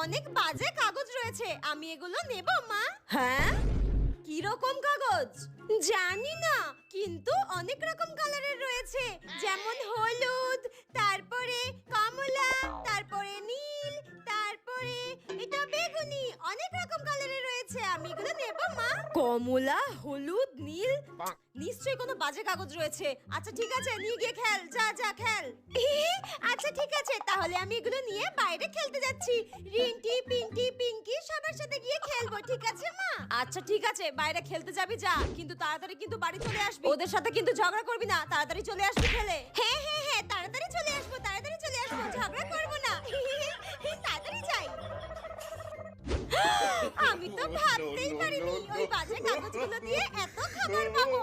অনেক বাজে কাগজ রয়েছে, আমি এগুলো নেব মা। হ্যাঁ, কি রকম কাগজ জানি না, কিন্তু অনেক রকম কালারের রয়েছে, যেমন হলুদ, তারপরে কমলা, তারপরে নীল, তারপরে এটা বেগুনি, অনেক রকম কালারের রয়েছে, আমি এগুলো নেব মা। কমলা, হলুদ, নীল, নিশ্চয়ই কোনো বাজে কাগজ রয়েছে। আচ্ছা ঠিক আছে, নিয়ে গিয়ে খেল, যা যা খেল। আচ্ছা ঠিক আছে, তাহলে আমি এগুলো নিয়ে বাইরে খেলতে যাচ্ছি। রিন্টি, পিঙ্কি, পিঙ্কি সবার সাথে গিয়ে খেলবো, ঠিক আছে মা? আচ্ছা ঠিক আছে, বাইরে খেলতে যাবি যা, কিন্তু তাড়াতাড়ি কিন্তু বাড়ি চলে আসবি। ওদের সাথে কিন্তু ঝগড়া করবি না, তাড়াতাড়ি চলে আসবি খেলে। হ্যাঁ হ্যাঁ হ্যাঁ, তাড়াতাড়ি চলে আসবো, তাড়াতাড়ি চলে আসবো, ঝগড়া করবো না। তাড়াতাড়ি যাই। আমি তো ভাবতেই পারিনি ওই বাজে কাগজগুলো দিয়ে এত খাবার পাবো।